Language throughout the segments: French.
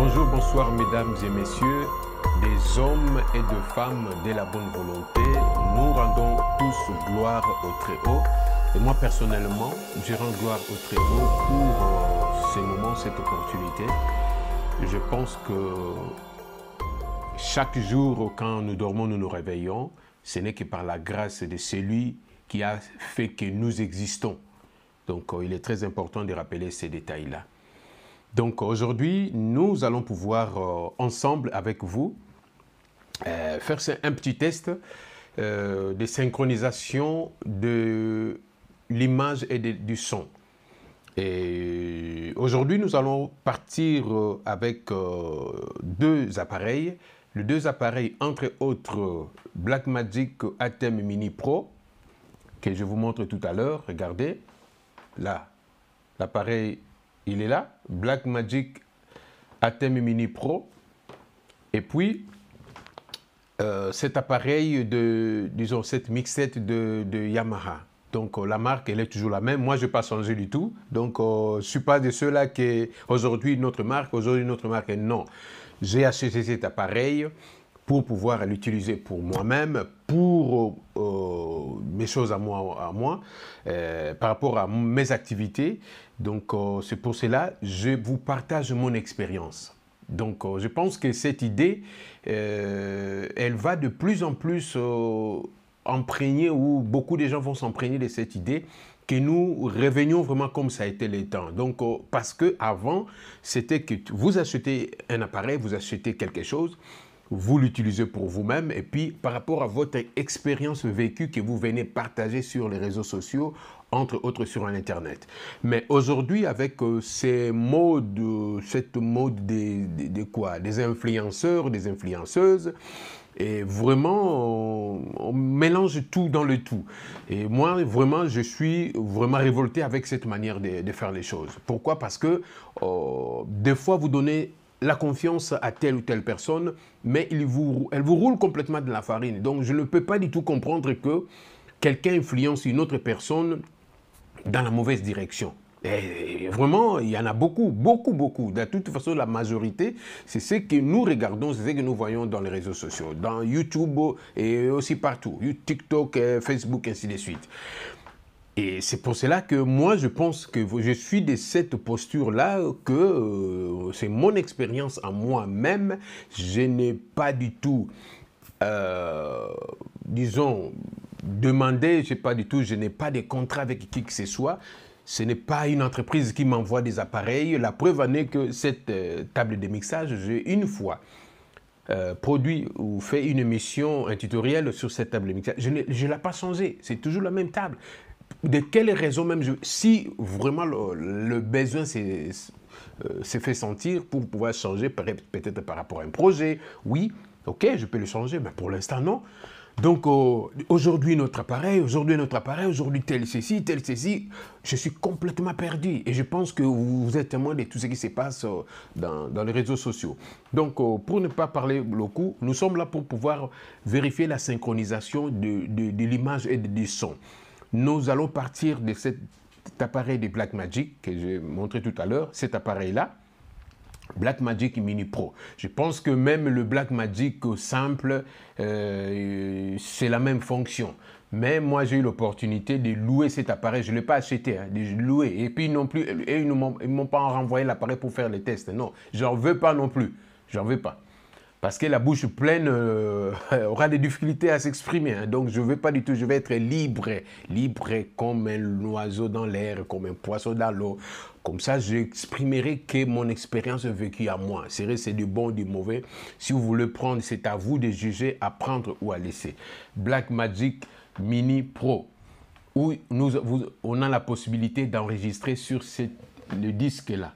Bonjour, bonsoir mesdames et messieurs, des hommes et de femmes de la bonne volonté, nous rendons tous gloire au Très-Haut. Et moi personnellement, je rends gloire au Très-Haut pour ces moments, cette opportunité. Je pense que chaque jour, quand nous dormons, nous nous réveillons, ce n'est que par la grâce de celui qui a fait que nous existons. Donc il est très important de rappeler ces détails-là. Donc aujourd'hui, nous allons pouvoir ensemble avec vous faire un petit test de synchronisation de l'image et du son. Et aujourd'hui, nous allons partir avec deux appareils. Les deux appareils, entre autres, Blackmagic ATEM Mini Pro, que je vous montre tout à l'heure. Regardez, là, l'appareil, il est là, Blackmagic ATEM Mini Pro. Et puis, cet appareil disons, cette mixette de Yamaha. Donc, la marque, elle est toujours la même. Moi, je n'ai pas changé du tout. Donc, je ne suis pas de ceux-là qui, aujourd'hui, notre marque, aujourd'hui, notre marque. Non. J'ai acheté cet appareil pour pouvoir l'utiliser pour moi-même, pour mes choses à moi par rapport à mes activités. Donc, c'est pour cela que je vous partage mon expérience. Donc, je pense que cette idée, elle va de plus en plus imprégner, ou beaucoup de gens vont s'imprégner de cette idée, que nous revenions vraiment comme ça a été le temps. Donc, parce qu'avant, c'était que vous achetez un appareil, vous achetez quelque chose, vous l'utilisez pour vous-même, et puis par rapport à votre expérience vécue que vous venez partager sur les réseaux sociaux, entre autres sur Internet. Mais aujourd'hui, avec cette mode des influenceurs, des influenceuses, et vraiment, on mélange tout dans le tout. Et moi, vraiment, je suis vraiment révolté avec cette manière de faire les choses. Pourquoi? Parce que des fois, vous donnez la confiance à telle ou telle personne, mais elle vous roule complètement de la farine. Donc, je ne peux pas du tout comprendre que quelqu'un influence une autre personne dans la mauvaise direction. Et vraiment, il y en a beaucoup. De toute façon, la majorité, c'est ce que nous regardons, c'est ce que nous voyons dans les réseaux sociaux, dans YouTube et aussi partout, TikTok, Facebook, ainsi de suite. Et c'est pour cela que moi, je pense que je suis de cette posture-là, que c'est mon expérience à moi-même. Je n'ai pas du tout, disons, demandé, je n'ai pas de contrat avec qui que ce soit. Ce n'est pas une entreprise qui m'envoie des appareils. La preuve en est que cette table de mixage, j'ai une fois produit ou fait une émission, un tutoriel sur cette table de mixage. Je ne l'ai pas changée, c'est toujours la même table. De quelle raison même, si vraiment le besoin s'est fait sentir pour pouvoir changer, peut-être par rapport à un projet, oui, ok, je peux le changer, mais pour l'instant, non. Donc, aujourd'hui, notre appareil, aujourd'hui, tel ceci, je suis complètement perdu. Et je pense que vous êtes témoin de tout ce qui se passe dans les réseaux sociaux. Donc, pour ne pas parler beaucoup, nous sommes là pour pouvoir vérifier la synchronisation de l'image et du son. Nous allons partir de cet appareil de Blackmagic que j'ai montré tout à l'heure, cet appareil-là, Blackmagic Mini Pro. Je pense que même le Blackmagic simple, c'est la même fonction. Mais moi, j'ai eu l'opportunité de louer cet appareil. Je ne l'ai pas acheté, hein, de louer. Et puis non plus, ils ne m'ont pas renvoyé l'appareil pour faire les tests. Non, j'en veux pas non plus. J'en veux pas. Parce que la bouche pleine aura des difficultés à s'exprimer. Hein. Donc, je ne veux pas du tout. Je vais être libre comme un oiseau dans l'air, comme un poisson dans l'eau. Comme ça, j'exprimerai que mon expérience vécue à moi. C'est du bon ou du mauvais. Si vous voulez prendre, c'est à vous de juger, à prendre ou à laisser. Blackmagic Mini Pro, où on a la possibilité d'enregistrer sur le disque-là.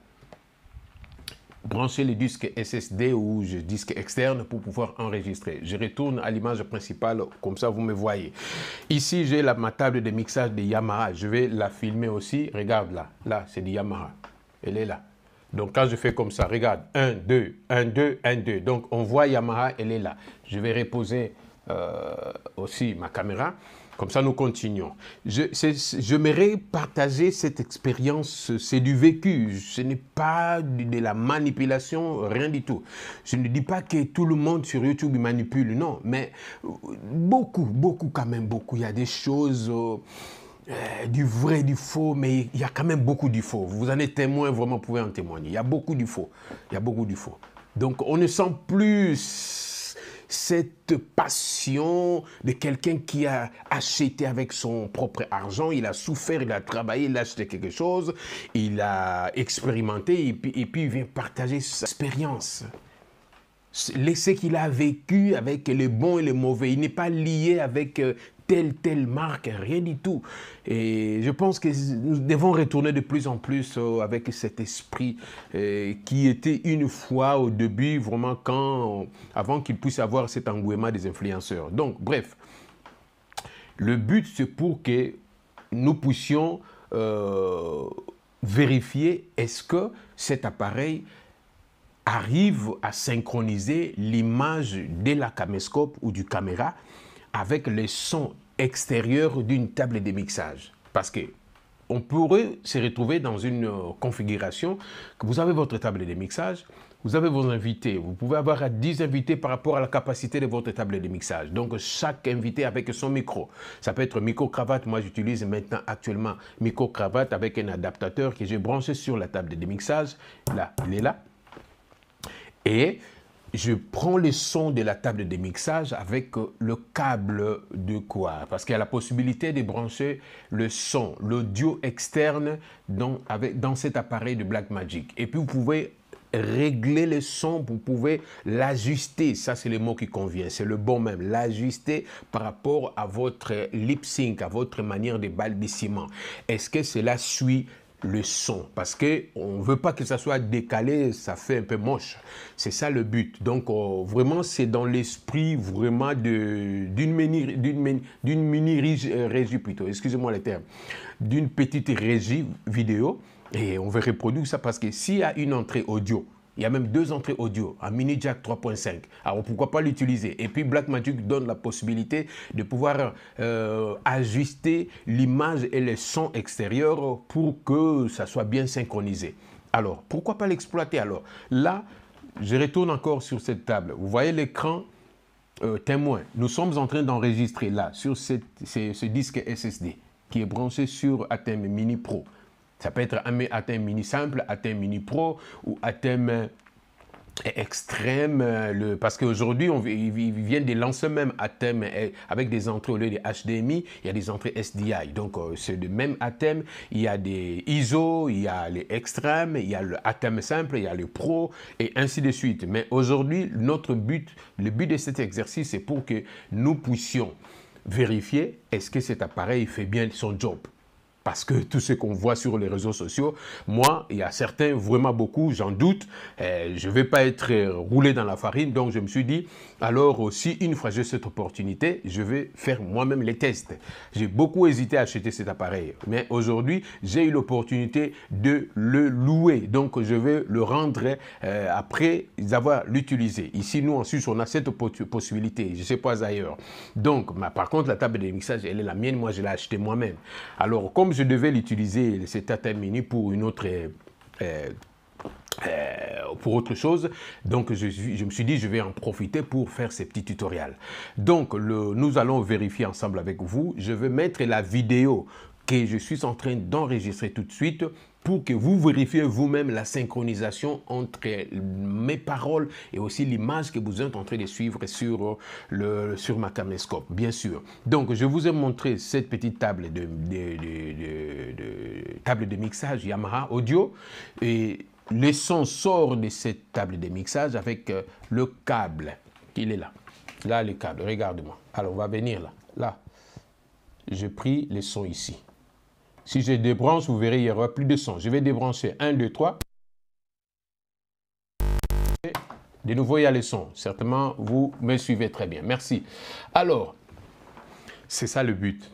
Brancher le disque SSD ou disque externe pour pouvoir enregistrer. Je retourne à l'image principale, comme ça vous me voyez. Ici, j'ai ma table de mixage de Yamaha. Je vais la filmer aussi. Regarde là. Là, c'est du Yamaha. Elle est là. Donc, quand je fais comme ça, regarde. 1, 2, 1, 2, 1, 2. Donc, on voit Yamaha, elle est là. Je vais reposer aussi ma caméra. Comme ça, nous continuons. J'aimerais partager cette expérience, c'est du vécu, ce n'est pas de la manipulation, rien du tout. Je ne dis pas que tout le monde sur YouTube manipule, non, mais beaucoup quand même, beaucoup. Il y a des choses, du vrai, du faux, mais il y a quand même beaucoup du faux. Vous en êtes témoin, vraiment, vous pouvez en témoigner. Il y a beaucoup du faux, il y a beaucoup du faux. Donc, on ne sent plus cette passion de quelqu'un qui a acheté avec son propre argent, il a souffert, il a travaillé, il a acheté quelque chose, il a expérimenté et puis il vient partager sa expérience. Ce qu'il a vécu avec les bons et les mauvais, il n'est pas lié avec telle marque, rien du tout. Et je pense que nous devons retourner de plus en plus avec cet esprit qui était une fois au début, vraiment avant qu'il puisse avoir cet engouement des influenceurs. Donc, bref, le but, c'est pour que nous puissions vérifier est-ce que cet appareil arrive à synchroniser l'image de la caméscope ou du caméra avec les sons extérieurs d'une table de mixage. Parce que on pourrait se retrouver dans une configuration que vous avez votre table de mixage, vous avez vos invités, vous pouvez avoir 10 invités par rapport à la capacité de votre table de mixage. Donc chaque invité avec son micro. Ça peut être micro-cravate, moi j'utilise maintenant actuellement micro-cravate avec un adaptateur que j'ai branché sur la table de mixage. Là, il est là. Et je prends le son de la table de mixage avec le câble de quoi? Parce qu'il y a la possibilité de brancher le son, l'audio externe dans cet appareil de Blackmagic. Et puis vous pouvez régler le son, vous pouvez l'ajuster. Ça, c'est le mot qui convient, c'est le bon même. L'ajuster par rapport à votre lip sync, à votre manière de balbutiement. Est-ce que cela suit le son, parce qu'on ne veut pas que ça soit décalé, ça fait un peu moche. C'est ça le but. Donc, vraiment, c'est dans l'esprit vraiment d'une mini-régie plutôt, excusez-moi le terme, d'une petite régie vidéo, et on veut reproduire ça parce que s'il y a une entrée audio, il y a même 2 entrées audio, un mini jack 3.5. Alors pourquoi pas l'utiliser? Et puis Blackmagic donne la possibilité de pouvoir ajuster l'image et le son extérieur pour que ça soit bien synchronisé. Alors pourquoi pas l'exploiter? Alors là, je retourne encore sur cette table. Vous voyez l'écran témoin. Nous sommes en train d'enregistrer là sur ce disque SSD qui est branché sur ATEM Mini Pro. Ça peut être un ATEM Mini simple, ATEM Mini Pro ou ATEM extrême. Parce qu'aujourd'hui, ils viennent de lancer même ATEM avec des entrées au lieu de HDMI, il y a des entrées SDI. Donc, c'est le même ATEM. Il y a des ISO, il y a les extrêmes, il y a le ATEM simple, il y a le Pro et ainsi de suite. Mais aujourd'hui, notre but, le but de cet exercice, c'est pour que nous puissions vérifier est-ce que cet appareil fait bien son job. Parce que tout ce qu'on voit sur les réseaux sociaux, moi, il y a certains, vraiment beaucoup, j'en doute, je ne vais pas être roulé dans la farine. Donc, je me suis dit, alors aussi, une fois j'ai cette opportunité, je vais faire moi-même les tests. J'ai beaucoup hésité à acheter cet appareil. Mais aujourd'hui, j'ai eu l'opportunité de le louer. Donc, je vais le rendre après avoir l'utilisé. Ici, nous, en Suisse, on a cette possibilité. Je ne sais pas ailleurs. Donc, par contre, la table de mixage, elle est la mienne. Moi, je l'ai achetée moi-même. Alors, comme je devais l'utiliser, cet ATEM Mini pour une autre, pour autre chose, donc je me suis dit je vais en profiter pour faire ces petits tutoriels. Donc nous allons vérifier ensemble avec vous. Je vais mettre la vidéo que je suis en train d'enregistrer tout de suite pour que vous vérifiez vous-même la synchronisation entre mes paroles et aussi l'image que vous êtes en train de suivre sur ma caméscope, bien sûr. Donc, je vous ai montré cette petite table table de mixage Yamaha Audio et le son sort de cette table de mixage avec le câble. Il est là. Là, le câble, regarde-moi. Alors, on va venir là. Là, j'ai pris le son ici. Si je débranche, vous verrez, il n'y aura plus de son. Je vais débrancher 1, 2, 3. De nouveau, il y a le son. Certainement, vous me suivez très bien. Merci. Alors, c'est ça le but.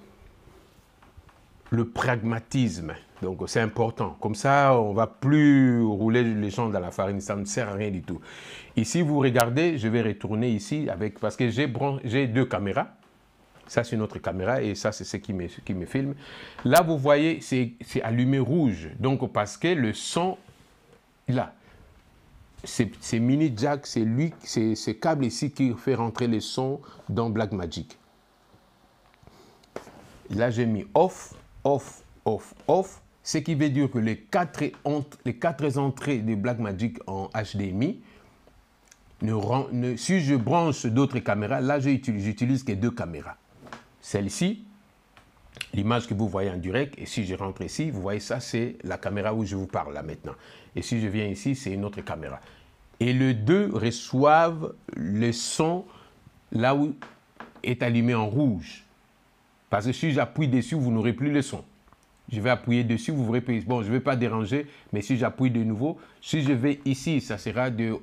Le pragmatisme. Donc, c'est important. Comme ça, on ne va plus rouler les gens dans la farine. Ça ne sert à rien du tout. Ici, vous regardez, je vais retourner ici parce que j'ai 2 caméras. Ça, c'est notre caméra et ça, c'est ce qui me filme. Là, vous voyez, c'est allumé rouge. Donc, parce que le son, là, c'est mini jack, c'est ce câble ici qui fait rentrer les sons dans Blackmagic. Là, j'ai mis off, off, off, off. Ce qui veut dire que les quatre entrées de Blackmagic en HDMI, si je branche d'autres caméras, là, j'utilise que 2 caméras. Celle-ci, l'image que vous voyez en direct, et si je rentre ici, vous voyez ça, c'est la caméra où je vous parle là maintenant. Et si je viens ici, c'est une autre caméra. Et les deux reçoivent le son là où est allumé en rouge. Parce que si j'appuie dessus, vous n'aurez plus le son. Je vais appuyer dessus, vous verrez, bon, je ne vais pas déranger, mais si j'appuie de nouveau, si je vais ici, ça sera de,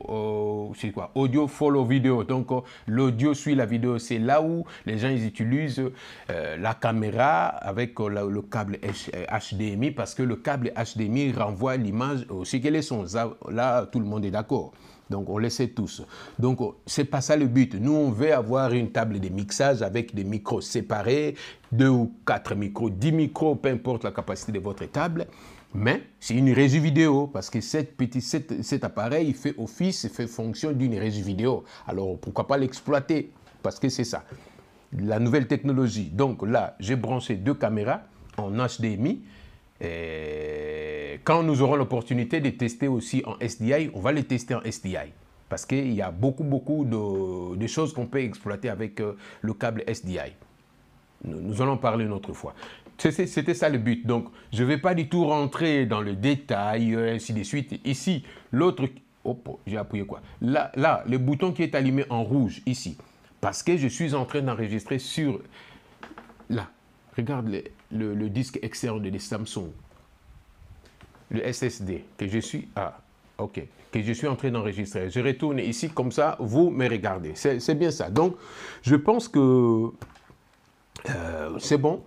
c'est quoi, audio follow vidéo. Donc, l'audio suit la vidéo. C'est là où les gens ils utilisent la caméra avec le câble HDMI, parce que le câble HDMI renvoie l'image aussi que les sons. Là, tout le monde est d'accord. Donc, on le sait tous. Donc, ce n'est pas ça le but. Nous, on veut avoir une table de mixage avec des micros séparés, 2 ou 4 micros, 10 micros, peu importe la capacité de votre table. Mais c'est une régie vidéo, parce que cet appareil il fait office, il fait fonction d'une régie vidéo. Alors, pourquoi pas l'exploiter? Parce que c'est ça, la nouvelle technologie. Donc là, j'ai branché 2 caméras en HDMI. Et quand nous aurons l'opportunité de tester aussi en SDI, on va les tester en SDI. Parce qu'il y a beaucoup de choses qu'on peut exploiter avec le câble SDI. Nous allons parler une autre fois. C'était ça le but. Donc, je ne vais pas du tout rentrer dans le détail, ainsi de suite. Ici, l'autre... Oh, j'ai appuyé quoi? Là, le bouton qui est allumé en rouge, ici. Parce que je suis en train d'enregistrer sur... Là, regarde le disque externe de Samsung. Le SSD que je suis... Ah, ok. Que je suis en train d'enregistrer. Je retourne ici, comme ça, vous me regardez. C'est bien ça. Donc, je pense que... c'est bon,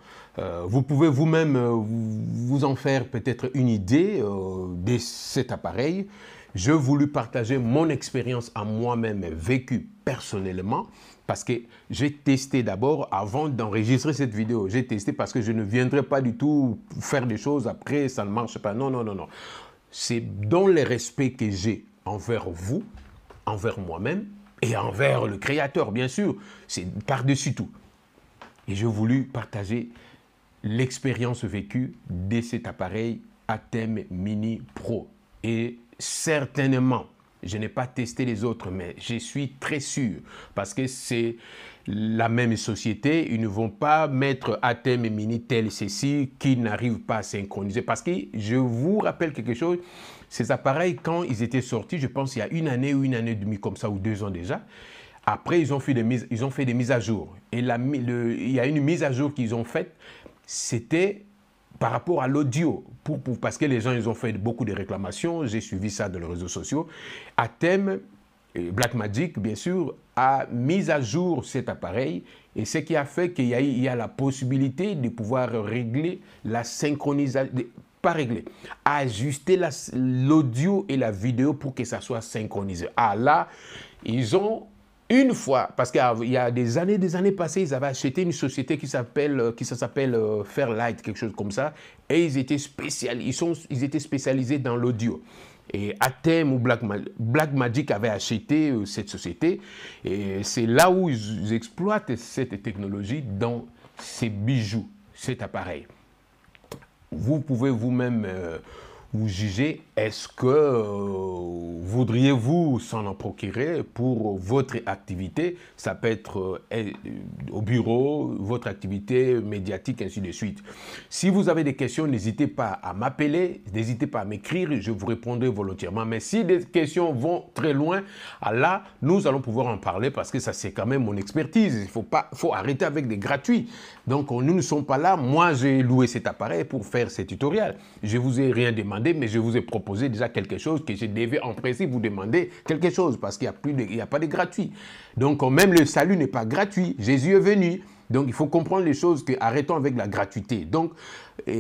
vous pouvez vous-même vous en faire peut-être une idée de cet appareil. Je voulais partager mon expérience à moi-même vécue personnellement parce que j'ai testé d'abord avant d'enregistrer cette vidéo. J'ai testé parce que je ne viendrai pas du tout faire des choses après, ça ne marche pas. Non, non, non, non. C'est dans le respect que j'ai envers vous, envers moi-même et envers le créateur, bien sûr. C'est par-dessus tout. Et j'ai voulu partager l'expérience vécue de cet appareil ATEM Mini Pro. Et certainement, je n'ai pas testé les autres, mais je suis très sûr, parce que c'est la même société, ils ne vont pas mettre ATEM Mini tel ceci qui n'arrive pas à synchroniser. Parce que je vous rappelle quelque chose, ces appareils, quand ils étaient sortis, je pense il y a 1 année ou 1 année et demie comme ça, ou 2 ans déjà, après, ils ont fait des mises à jour. Et il y a une mise à jour qu'ils ont faite, c'était par rapport à l'audio. Parce que les gens, ils ont fait beaucoup de réclamations. J'ai suivi ça dans les réseaux sociaux. ATEM, Blackmagic, bien sûr, a mis à jour cet appareil. Et ce qui a fait qu'il y a la possibilité de pouvoir régler la synchronisation. Pas régler, ajuster l'audio et la vidéo pour que ça soit synchronisé. Ah là, ils ont... Une fois, parce qu'il y a des années passées, ils avaient acheté une société qui s'appelle Fairlight, quelque chose comme ça, et ils étaient spécialisés dans l'audio. Et ATEM ou Blackmagic avait acheté cette société, et c'est là où ils exploitent cette technologie dans ces bijoux, cet appareil. Vous pouvez vous-même vous juger, est-ce que voudriez-vous s'en en procurer pour votre activité? Ça peut être au bureau, votre activité médiatique, ainsi de suite. Si vous avez des questions, n'hésitez pas à m'appeler, n'hésitez pas à m'écrire, je vous répondrai volontairement. Mais si des questions vont très loin, là, nous allons pouvoir en parler parce que ça, c'est quand même mon expertise. Il faut arrêter avec des gratuits. Donc, nous ne sommes pas là. Moi, j'ai loué cet appareil pour faire ces tutoriels. Je ne vous ai rien demandé, mais je vous ai proposé déjà quelque chose que je devais en principe vous demander quelque chose parce qu'il n'y a pas de gratuit. Donc, même le salut n'est pas gratuit. Jésus est venu. Donc, il faut comprendre les choses, que arrêtons avec la gratuité. Donc,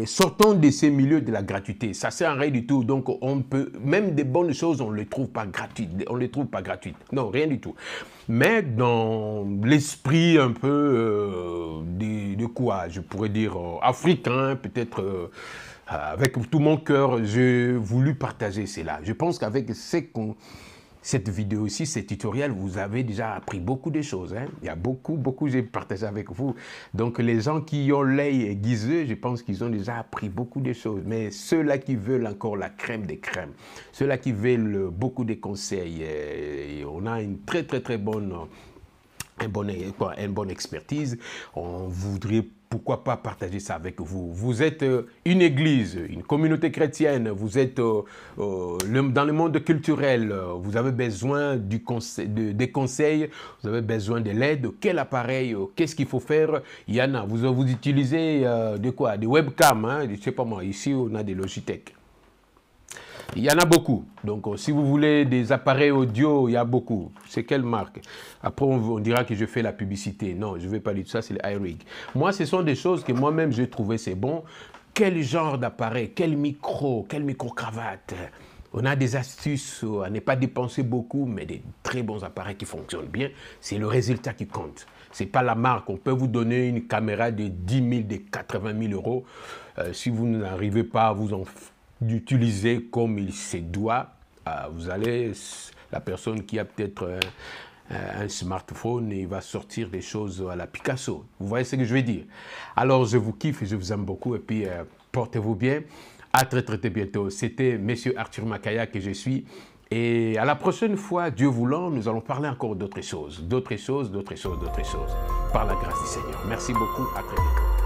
sortons de ces milieux de la gratuité. Ça ne sert à rien du tout. Donc, on peut, même des bonnes choses, on ne les trouve pas gratuites. On les trouve pas gratuites. Non, rien du tout. Mais dans l'esprit un peu de quoi, je pourrais dire, africain, peut-être... avec tout mon cœur, j'ai voulu partager cela. Je pense qu'avec cette vidéo aussi, ce tutoriel, vous avez déjà appris beaucoup de choses. Hein. Il y a beaucoup, j'ai partagé avec vous. Donc, les gens qui ont l'œil aiguisé, je pense qu'ils ont déjà appris beaucoup de choses. Mais ceux-là qui veulent encore la crème des crèmes, ceux-là qui veulent beaucoup de conseils, on a une très bonne... une bonne expertise, on voudrait pourquoi pas partager ça avec vous. Vous êtes une église, une communauté chrétienne, vous êtes dans le monde culturel, vous avez besoin des conseils, vous avez besoin de l'aide, quel appareil, qu'est-ce qu'il faut faire, il y en a, vous utilisez de quoi, des webcams, hein, je ne sais pas moi, ici on a des Logitech. Il y en a beaucoup. Donc, si vous voulez des appareils audio, il y a beaucoup. C'est quelle marque? Après, on dira que je fais la publicité. Non, je ne vais pas dire ça, c'est le iRig. Moi, ce sont des choses que moi-même, j'ai trouvé c'est bon. Quel genre d'appareil? Quel micro-cravate? On a des astuces à ne pas dépenser beaucoup, mais des très bons appareils qui fonctionnent bien. C'est le résultat qui compte. Ce n'est pas la marque. On peut vous donner une caméra de 10 000, de 80 000 euros. Si vous n'arrivez pas à vous en d'utiliser comme il se doit, vous allez, la personne qui a peut-être un smartphone, il va sortir des choses à la Picasso. Vous voyez ce que je veux dire? Alors, je vous kiffe et je vous aime beaucoup et puis portez-vous bien. À très bientôt. C'était M. Arthur Makaya que je suis. Et à la prochaine fois, Dieu voulant, nous allons parler encore d'autres choses. Par la grâce du Seigneur. Merci beaucoup. À très bientôt.